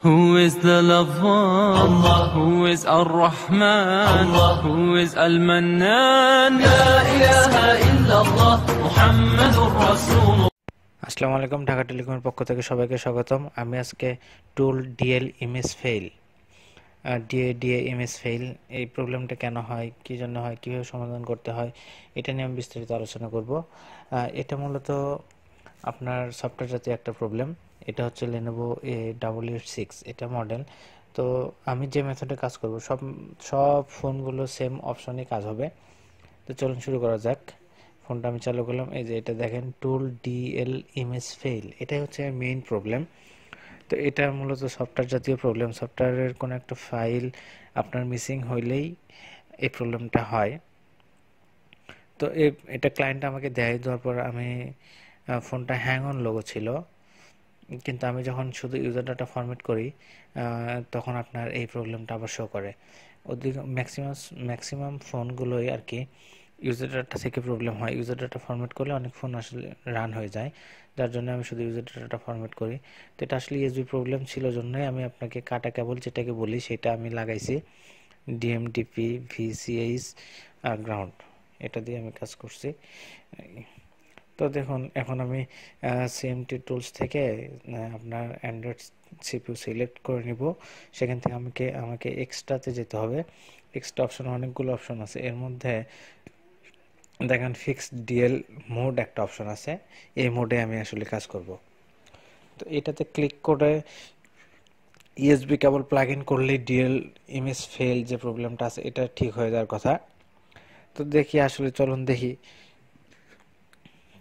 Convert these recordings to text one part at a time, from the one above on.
Who is the Love-One? Allah. Who is Ar-Rahman? Allah. Who is Al-Mannan? La ilaha illallah Muhammadur Rasulullah. আসসালামু আলাইকুম, ঢাকা টেলিকমের পক্ষ থেকে সবাইকে স্বাগতম। আমি আজকে tool DL image fail DA image fail এই প্রবলেমটা কেন হয়, কী জন্য হয়, কীভাবে সমাধান করতে হয়, এটা নিয়ে আমি বিস্তারিত আলোচনা করব। এটা মূলত আপনার সফটওয়্যার জাতীয় একটা প্রবলেম। এটা হচ্ছে Lenovo A88 এটা মডেল। তো আমি যে মেথডে কাজ করব সব ফোনগুলো সেম অপশনে কাজ হবে। তো চলুন শুরু করা যাক। ফোনটা আমি চালু করলাম, এই যে এটা দেখেন টুল ডিএল ইমেজ ফেল, এটাই হচ্ছে মেইন প্রবলেম। তো এটা মূলত সফটওয়্যার জাতীয় প্রবলেম। সফটওয়্যারের কোনো একটা ফাইল আপনার মিসিং হইলেই এই প্রবলেমটা হয়। তো এটা ক্লায়েন্ট আমাকে দেওয়ার পর আমি ফোনটা হ্যাং অন লোগো ছিল, কিন্তু আমি যখন শুধু ইউজার ডাটা ফরম্যাট করি তখন আপনার এই প্রবলেমটা আবার শো করে। ম্যাক্সিমাম ফোনগুলোই আর কি ইউজার ডাটা থেকে প্রবলেম হয়। ইউজার ডাটা ফরম্যাট করলে অনেক ফোন আসলে রান হয়ে যায়, যার জন্য আমি শুধু ইউজার ডাটা ফরম্যাট করি। তো এটা আসলে ইউএসবি প্রবলেম ছিল জন্যই আমি আপনাকে কাটা কেবল যেটাকে বলি সেটা আমি লাগাইছি। ডিএমডিপি ভিসিএইচ আর গ্রাউন্ড, এটা দিয়ে আমি কাজ করছি। তো দেখুন, এখন আমি সিএমটি টুলস থেকে আপনার অ্যান্ড্রয়েড সিপিইউ সিলেক্ট করে নিব। সেখান থেকে আমাকে এক্সট্রাতে যেতে হবে। এক্সট্রা অপশন অনেকগুলো অপশন আছে, এর মধ্যে দেখেন ফিক্সড ডিএল মোড একটা অপশন আছে। এই মোডে আমি আসলে কাজ করব। তো এটাতে ক্লিক করে ইউএসবি কেবল প্লাগ ইন করলেই ডিএল ইমেজ ফেল যে প্রবলেমটা আছে এটা ঠিক হয়ে যাওয়ার কথা। তো দেখি আসলে, চলুন দেখি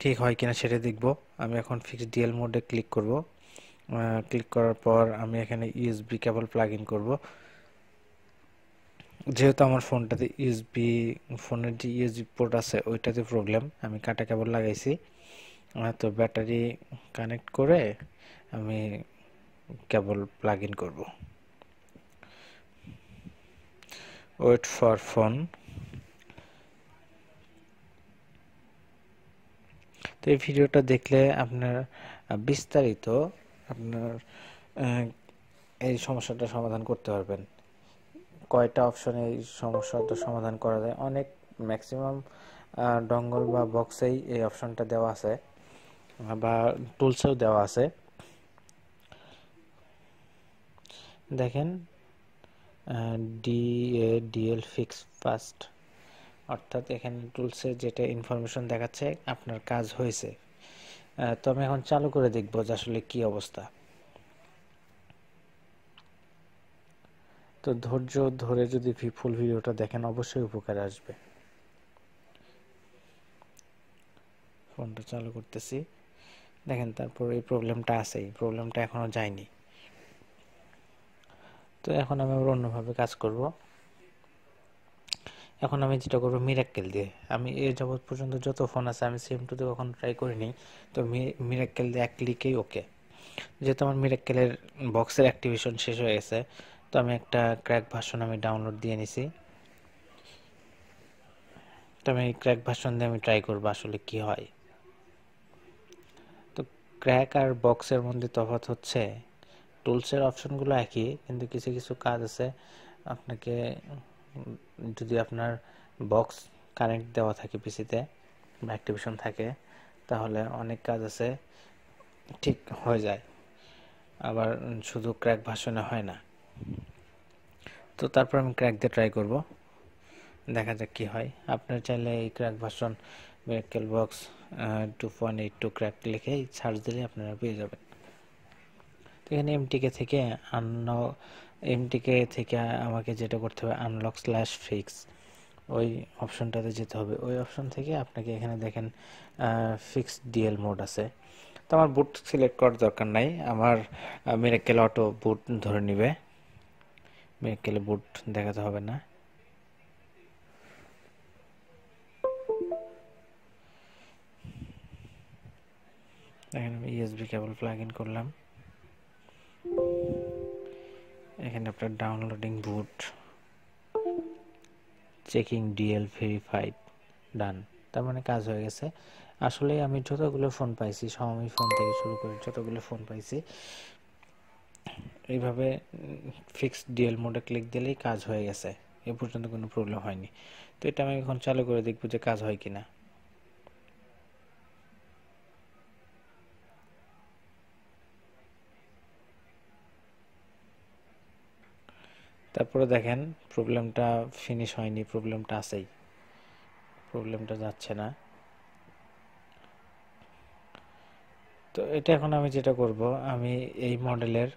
ঠিক হয় কিনা সেটা দেখব। আমি এখন ফিক্সড ডিএল মোডে ক্লিক করব। ক্লিক করার পর আমি এখানে ইউএসবি কেবল প্লাগ ইন করব। যেহেতু আমার ফোনের যে ইউএসবি পোর্ট আছে ওইটাতে প্রবলেম, আমি কাটা কেবল লাগাইছি। তো ব্যাটারি কানেক্ট করে আমি কেবল প্লাগ ইন করব। Wait for phone. তো এই ভিডিওটা দেখলে আপনার বিস্তারিত আপনার এই সমস্যাটা সমাধান করতে পারবেন। কয়টা অপশনে এই সমস্যাটা সমাধান করা যায়, অনেক ম্যাক্সিমাম ডঙ্গল বা বক্সেই এই অপশনটা দেওয়া আছে বা টুলসেও দেওয়া আছে। দেখেন ডিএল ফিক্স ফাস্ট, অর্থাৎ এখানে টুলসে যেটা ইনফরমেশন দেখাচ্ছে আপনার কাজ হয়েছে। তো আমি এখন চালু করে দেখব যে আসলে কি অবস্থা। তো ধৈর্য ধরে যদি ফুল ভিডিওটা দেখেন অবশ্যই উপকারে আসবে। ফোনটা চালু করতেছি, দেখেন তারপর এই প্রবলেমটা আছে, এই প্রবলেমটা এখনো যায়নি। তো এখন আমি আবার অন্যভাবে কাজ করব। এখন আমি যেটা করবো মিরাক্কেল দিয়ে, আমি এর যাবৎ পর্যন্ত যত ফোন আছে আমি সিএম টুতে কখনো ট্রাই করিনি। তো মিরাক্কেল দিয়ে এক ক্লিকেই ওকে। যেহেতু আমার মিরাক্কেলের বক্সের অ্যাক্টিভেশন শেষ হয়ে গেছে, তো আমি একটা ক্র্যাক ভার্সন আমি ডাউনলোড দিয়ে নিছি। তো আমি ক্র্যাক ভার্সন দিয়ে আমি ট্রাই করবো আসলে কি হয়। তো ক্র্যাক আর বক্সের মধ্যে তফাৎ হচ্ছে টুলসের অপশনগুলো একই, কিন্তু কিছু কিছু কাজ আছে আপনাকে, যদি আপনার বক্স কানেক্ট দেওয়া থাকে পিসিতে বা অ্যাক্টিভেশন থাকে তাহলে অনেক কাজ আছে ঠিক হয়ে যায়, আবার শুধু ক্র্যাক ভার্সনে হয় না। তো তারপর আমি ক্র্যাক দিয়ে ট্রাই করব, দেখা যাক কি হয়। আপনার চাইলে এই crack version miracle box 2.82 crack লিখে সার্চ দিলে আপনারা পেয়ে যাবেন। তো এখানে এমটিকে থেকে আমাকে যেটা করতে হবে আনলক/ফিক্স, ওই অপশনটাতে যেতে হবে। ওই অপশন থেকে আপনাকে এখানে দেখেন ফিক্সড ডিএল মোড আছে। তো আমার বুট সিলেক্ট করার দরকার নাই, আমার মিরাক্কেল অটো বুট ধরে নিবে, মিরাক্কেলে বুট দেখাতে হবে না। এখানে আমি ইউএসবি কেবল প্লাগ ইন করলাম। এখানে আপনার ডাউনলোডিং বুট, চেকিং ডিএল ভেরিফাইড, ডান। তার মানে কাজ হয়ে গেছে। আসলে আমি যতগুলো ফোন পাইছি, Xiaomi ফোন থেকে শুরু করে যতগুলো ফোন পাইছি এইভাবে ফিক্সড ডিএল মোডে ক্লিক দিলেই কাজ হয়ে গেছে, এ পর্যন্ত কোনো প্রবলেম হয়নি। তো এটা আমি এখন চালু করে দেখবো যে কাজ হয় কিনা। তারপরে দেখেন প্রবলেমটা ফিনিশ হয়নি, প্রবলেমটা আছেই, প্রবলেমটা যাচ্ছে না। তো এটা এখন আমি যেটা করব, আমি এই মডেলের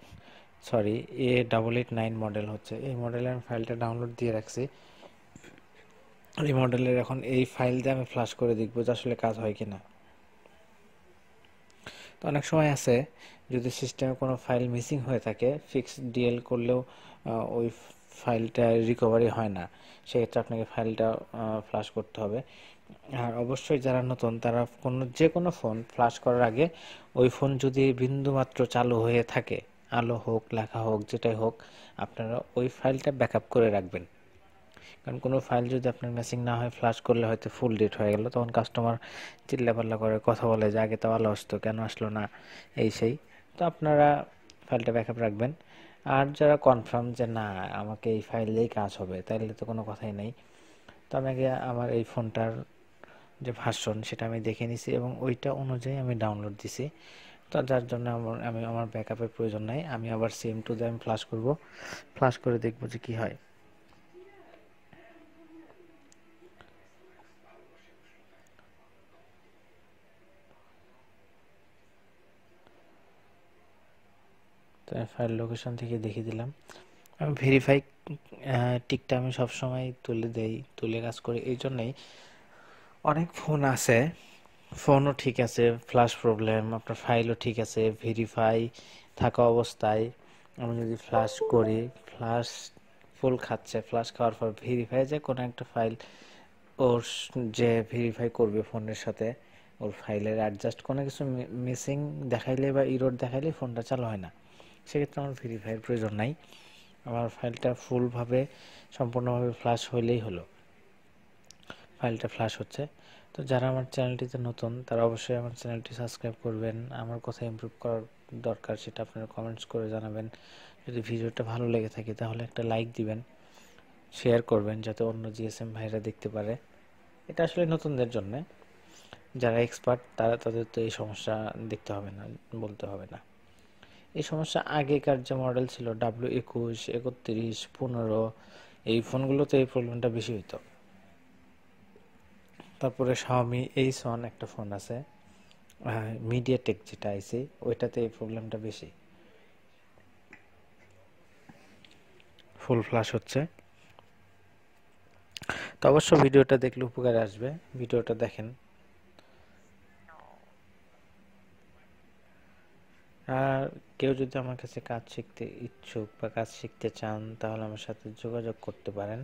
A889 মডেল হচ্ছে এই মডেলের আমি ফাইলটা ডাউনলোড দিয়ে রাখছি। এই মডেলের এখন এই ফাইল দিয়ে আমি ফ্লাশ করে দেখব যে আসলে কাজ হয় কিনা। তো অনেক সময় আছে যদি সিস্টেমে কোনো ফাইল মিসিং হয়ে থাকে, ফিক্সড ডিএল করলেও ওই ফাইলটা রিকভারি হয় না, সেক্ষেত্রে আপনাকে ফাইলটা ফ্লাশ করতে হবে। আর অবশ্যই যারা নতুন তারা যে কোনো ফোন ফ্লাশ করার আগে ওই ফোন যদি বিন্দুমাত্র চালু হয়ে থাকে, আলো হোক লেখা হোক যেটাই হোক, আপনারা ওই ফাইলটা ব্যাকআপ করে রাখবেন। কারণ কোনো ফাইল যদি আপনার মিসিং না হয়, ফ্লাশ করলে হয়তো ফুল ডেট হয়ে গেল, তখন কাস্টমার চিল্লাপাল্লা করে কথা বলে যে আগে তো ভালো আসতো, কেন আসলো না, এই সেই। তো আপনারা ফাইলটা ব্যাকআপ রাখবেন। আর যারা কনফার্ম যে না আমাকে এই ফাইলেই কাজ হবে, তাইলে তো কোনো কথাই নেই। তো আমি আগে আমার এই ফোনটার যে ভার্সন সেটা আমি দেখে নিছি এবং ওইটা অনুযায়ী আমি ডাউনলোড দিছি। তো যার জন্য আমার ব্যাকআপের প্রয়োজন নাই। আমি আবার সেম টু দ্য আমি ফ্লাশ করব, ফ্লাশ করে দেখব যে কি হয়। তো ফাইল লোকেশন থেকে দেখিয়ে দিলাম। আমি ভেরিফাই টিকটা আমি সবসময় তুলে কাজ করি। এই জন্যই অনেক ফোন আছে, ফোনও ঠিক আছে, ফ্লাশ প্রবলেম, আপনার ফাইলও ঠিক আছে, ভেরিফাই থাকা অবস্থায় আমি যদি ফ্লাশ করি, ফ্লাশ ফুল খাচ্ছে, ফ্লাশ খাওয়ার পর ভেরিফাই যে কোনো একটা ফাইল ওর যে ভেরিফাই করবে ফোনের সাথে, ওর ফাইলের অ্যাডজাস্ট কোনো কিছু মিসিং দেখাইলে বা ইরোর দেখাইলে ফোনটা চালু হয় না। সেক্ষেত্রে আমার ভেরিফাইয়ের প্রয়োজন নাই, আমার ফাইলটা ফুলভাবে সম্পূর্ণভাবে ফ্লাশ হইলেই হলো। ফাইলটা ফ্লাশ হচ্ছে। তো যারা আমার চ্যানেলটিতে নতুন তারা অবশ্যই আমার চ্যানেলটি সাবস্ক্রাইব করবেন। আমার কোথায় ইমপ্রুভ করার দরকার সেটা আপনারা কমেন্টস করে জানাবেন। যদি ভিডিওটা ভালো লেগে থাকে তাহলে একটা লাইক দিবেন, শেয়ার করবেন যাতে অন্য জিএসএম ভাইরা দেখতে পারে। এটা আসলে নতুনদের জন্য, যারা এক্সপার্ট তাদের তো এই সমস্যা দেখতে হবে না, বলতে হবে না। এই সমস্যা আগেকার যে মডেল ছিল W21, 31, 15, এই ফোনগুলোতে এই প্রবলেমটা বেশি হইতো। তারপরে Xiaomi H1 একটা ফোন আছে, মিডিয়াটেক যেটা আইছে, ওইটাতে এই প্রবলেমটা বেশি, ফুল ফ্লাশ হচ্ছে। তো অবশ্য ভিডিওটা দেখলে উপকারে আসবে, ভিডিওটা দেখেন। আর কেউ যদি আমার কাছে কাজ শিখতে ইচ্ছুক বা কাজ শিখতে চান তাহলে আমার সাথে যোগাযোগ করতে পারেন,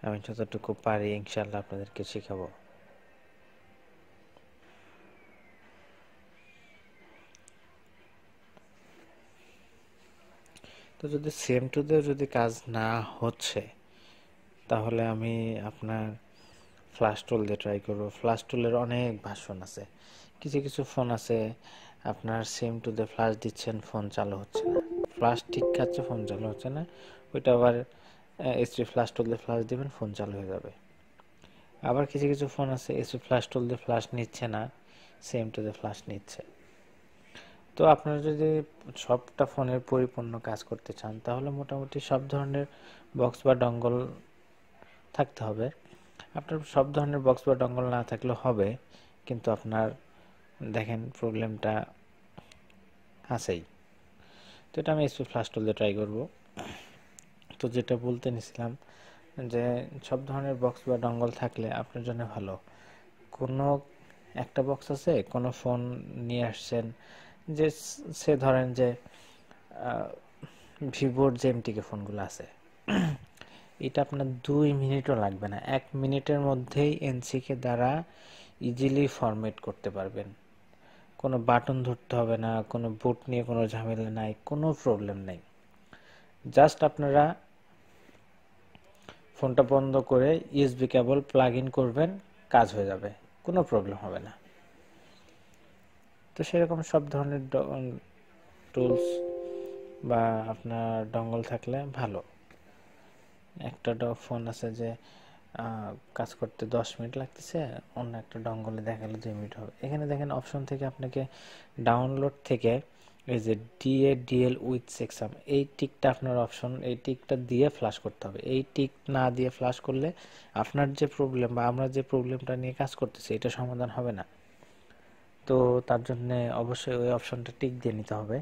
আমি যতটুকু পারি ইনশাআল্লাহ আপনাদেরকে শেখাবো। তো যদি সেম টু দে যদি কাজ না হচ্ছে তাহলে আমি আপনার ফ্লাশ টুল দিয়ে ট্রাই করবো। ফ্লাশ টুলের অনেক ভার্সন আছে, কিছু কিছু ফোন আছে আপনার সেম টু দে ফ্লাশ দিচ্ছেন, ফোন চালু হচ্ছে না, ফ্লাশ ঠিক খাচ্ছে, ফোন চালু হচ্ছে না। ওইটা আবার এইচডি ফ্লাশ টুল দিয়ে ফ্লাশ দিবেন, ফোন চালু হয়ে যাবে। আবার কিছু কিছু ফোন আছে এইচডি ফ্লাশ টুল দিয়ে ফ্লাশ নিচ্ছে না, সেম টু দে ফ্লাশ নিচ্ছে। তো আপনারা যদি সবটা ফোনের পরিপূর্ণ কাজ করতে চান তাহলে মোটামুটি সব ধরনের বক্স বা ডঙ্গল থাকতে হবে। আপনার সব ধরনের বক্স বা ডঙ্গল না থাকলেও হবে, কিন্তু আপনার দেখেন প্রবলেমটা আছেই। তো এটা আমি এইচপি ফ্লাশ টুল দিয়ে ট্রাই করব। তো যেটা বলতে নিছিলাম যে সব ধরনের বক্স বা ডঙ্গল থাকলে আপনার জন্য ভালো। কোনো একটা বক্স আছে, কোনো ফোন নিয়ে আসছেন, যে সে ধরেন যে ভিভোর যে এমটিকে ফোনগুলো আছে, এটা আপনার 2 মিনিটও লাগবে না, 1 মিনিটের মধ্যেই এনসিকে দ্বারা ইজিলি ফরম্যাট করতে পারবেন। কোনো বাটন ধরতে হবে না, কোনো বুট নিয়ে কোনো ঝামেলা নাই, কোনো প্রবলেম নেই। জাস্ট আপনারা ফোনটা বন্ধ করে ইউএসবি কেবল প্লাগ ইন করবেন, কাজ হয়ে যাবে, কোনো প্রবলেম হবে না। তো সেরকম সব ধরনের টুলস বা আপনার ডঙ্গল থাকলে ভালো। একটা ফোন আছে যে কাজ করতে 10 মিনিট লাগতেছে, অন্য একটা ডঙ্গলে দেখালে 2 মিনিট হবে। এখানে দেখেন অপশন থেকে আপনাকে ডাউনলোড থেকে এই যে ডিএল উইথ চেকসাম, এই টিকটা আপনার অপশন, এই টিকটা দিয়ে ফ্লাশ করতে হবে। এই টিক না দিয়ে ফ্লাশ করলে আপনার যে প্রবলেম বা আমরা যে প্রবলেমটা নিয়ে কাজ করতেছি এটা সমাধান হবে না। তো তার জন্য অবশ্যই ওই অপশনটা টিক দিয়ে নিতে হবে।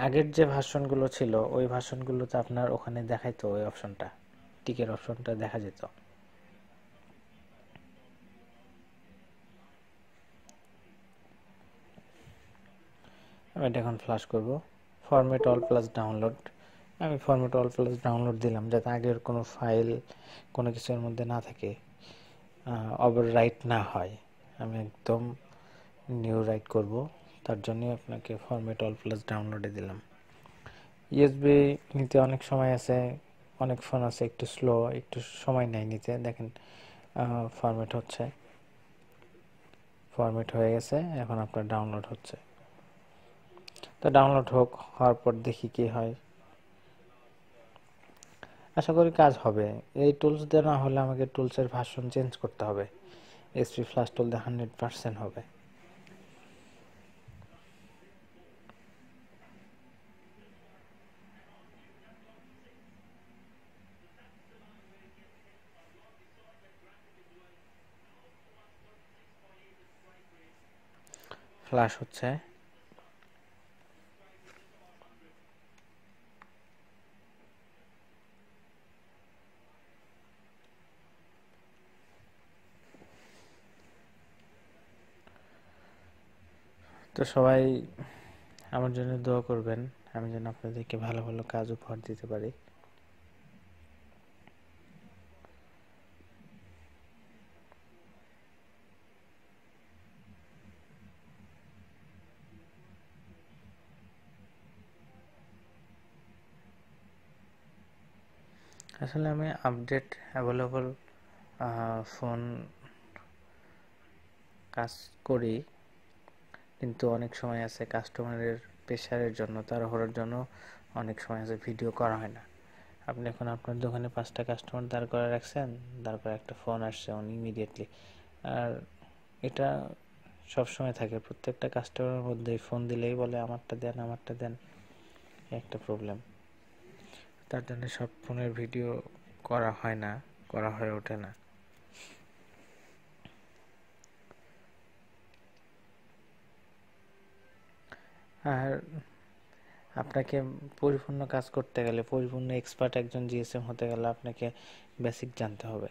আগের যে ভার্সনগুলো ছিল ওই ভার্সনগুলোতে আপনার ওখানে দেখাইতো ওই অপশনটা, টিকের অপশনটা দেখা যেত। আমি এটা এখন ফ্লাশ করব। ফরম্যাট অল প্লাস ডাউনলোড, আমি ফরম্যাট অল প্লাস ডাউনলোড দিলাম যাতে আগের কোনো ফাইল কোনো কিছুর মধ্যে না থাকে, ওভার রাইট না হয়। আমি একদম নিউ রাইট করব, তার জন্যই আপনাকে ফরম্যাট অল প্লাস ডাউনলোডে দিলাম। ইউএসবি নিতে অনেক সময় আছে, অনেক ফোন আছে একটু স্লো, একটু সময় নেয় নিতে। দেখেন ফরম্যাট হচ্ছে, ফরম্যাট হয়ে গেছে, এখন আপনার ডাউনলোড হচ্ছে। তো ডাউনলোড হওয়ার পর দেখি কি হয়। আশা করি কাজ হবে। এই টুলস দিয়ে না হলে আমাকে টুলসের ভার্সন চেঞ্জ করতে হবে। এসপি ফ্ল্যাশ টুল দিয়ে 100% হবে। ফ্ল্যাশ হচ্ছে, তো সবাই আমার জন্য দোয়া করবেন, আমি যেন আপনাদেরকে ভালো ভালো কাজ উপহার দিতে পারি। আসলে আমি আপডেট অ্যাভেলেবল ফোন কাজ করি, কিন্তু অনেক সময় আছে কাস্টমারের প্রেশারের জন্য, তাড়াহুড়োর জন্য অনেক সময় আছে ভিডিও করা হয় না। আপনি এখন আপনার দোকানে 5টা কাস্টমার দাঁড় করে রাখছেন, তারপর একটা ফোন আসছে অন ইমিডিয়েটলি, আর এটা সব সময় থাকে। প্রত্যেকটা কাস্টমারের মধ্যে ফোন দিলেই বলে আমারটা দেন, আমারটা দেন, একটা প্রবলেম। তার জন্য সব ফোনের ভিডিও করা হয় না, করা হয়ে ওঠে না। আর আপনাকে পরিপূর্ণ কাজ করতে গেলে, পরিপূর্ণ এক্সপার্ট একজন জিএসএম হতে গেলে আপনাকে বেসিক জানতে হবে।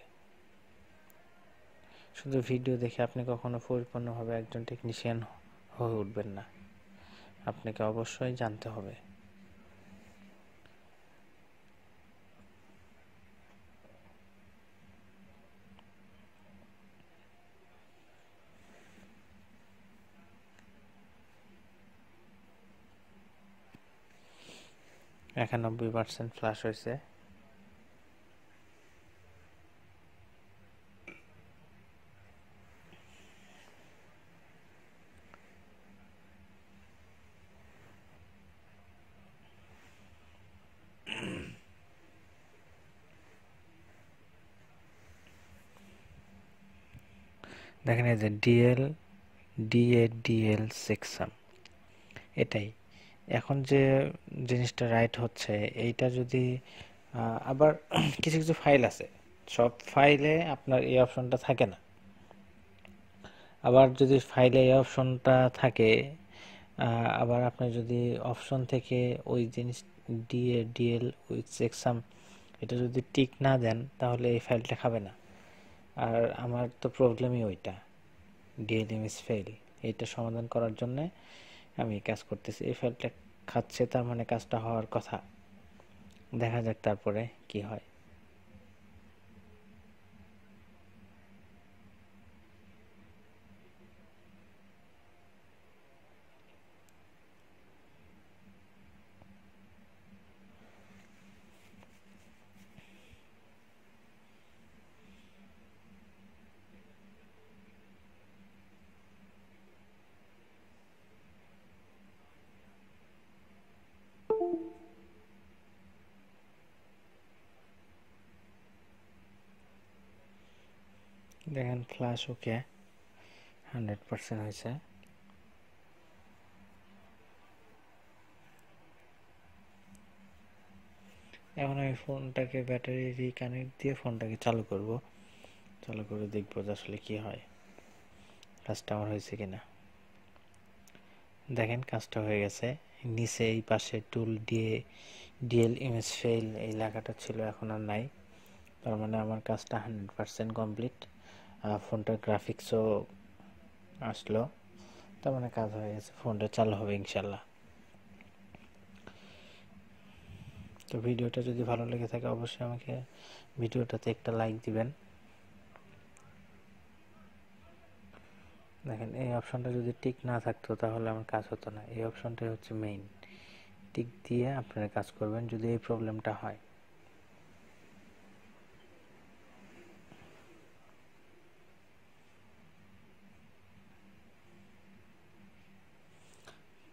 শুধু ভিডিও দেখে আপনি কখনো পরিপূর্ণভাবে একজন টেকনিশিয়ান হয়ে উঠবেন না, আপনাকে অবশ্যই জানতে হবে। এখন 90% ফ্লাশ হয়েছে। দেখেন এই যে ডিএল সেকশন, এটাই এখন যে জিনিসটা রাইট হচ্ছে। এইটা যদি আবার কিছু কিছু ফাইল আছে, সব ফাইলে আপনার এই অপশনটা থাকে না। আবার যদি ফাইলে এই অপশনটা থাকে, আবার আপনি যদি অপশন থেকে ওই জিনিস ডিএল উইথ চেকসাম এটা যদি টিক না দেন তাহলে এই ফাইলটা খাবে না। আর আমার তো প্রবলেমই ওইটা, ডিএল ইমেজ ফেল। এইটা সমাধান করার জন্য আমি কাজ করতেছি। এই ফাইলটা খাচ্ছে, তার মানে কাজটা হওয়ার কথা। দেখা যাক তারপরে কি হয়। দেখেন ফ্ল্যাশ ওকে 100% হয়েছে। এখন আমি ফোনটাকে ব্যাটারি রিকানেক্ট দিয়ে ফোনটাকে চালু করব, চালু করে দেখবো যে আসলে কি হয়, কাজটা আমার হয়েছে কিনা। দেখেন কাজটা হয়ে গেছে। নিচে এই পাশে টুল দিয়ে ডিএল ইমেজ ফেল এই লেখাটা ছিল, এখন আর নাই। তার মানে আমার কাজটা 100% কমপ্লিট। ফোনটার গ্রাফিক্সও আসলো, তার মানে কাজ হয়ে গেছে, ফোনটা চালু হবে ইনশাল্লাহ। তো ভিডিওটা যদি ভালো লেগে থাকে অবশ্যই আমাকে ভিডিওটাতে একটা লাইক দিবেন। দেখেন এই অপশনটা যদি টিক না থাকতো তাহলে আমার কাজ হতো না। এই অপশনটাই হচ্ছে মেইন, টিক দিয়ে আপনারা কাজ করবেন যদি এই প্রবলেমটা হয়।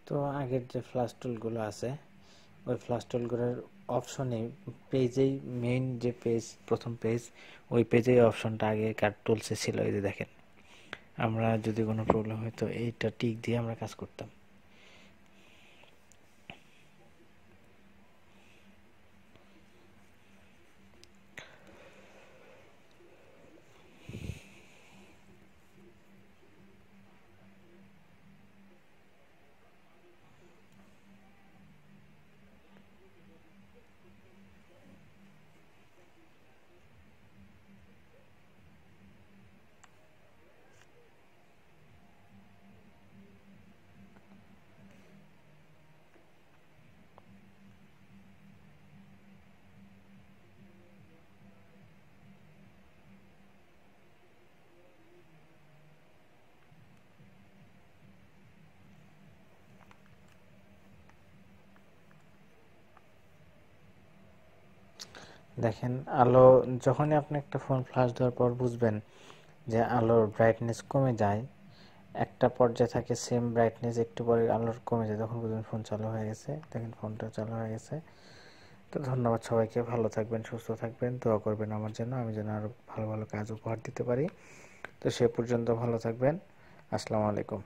তো আগের যে ফ্ল্যাশ টুলগুলো আছে ওই ফ্ল্যাশ টুলগুলোর অপশনে পেজেই মেইন যে পেজ, প্রথম পেজ, ওই পেজেই অপশনটা আগে কার টুলসে ছিল। এই যে দেখেন, আমরা যদি কোনো প্রবলেম হতো এইটা টিক দিয়ে আমরা কাজ করতাম। দেখেন আলো, যখনই আপনি একটা ফোন ফ্ল্যাশ দেওয়ার পর বুঝবেন যে আলোর ব্রাইটনেস কমে যায়, একটা পর্যায়ে থাকে সেম ব্রাইটনেস, একটু পরে আলোর কমে যায়, তখন বুঝবেন ফোন চালু হয়ে গেছে। দেখেন ফোনটা চালু হয়ে গেছে। তো ধন্যবাদ সবাইকে, ভালো থাকবেন, সুস্থ থাকবেন, দোয়া করবেন আমার জন্য, আমি যেন আরও ভালো ভালো কাজ উপহার দিতে পারি। তো সে পর্যন্ত ভালো থাকবেন। আসসালামু আলাইকুম।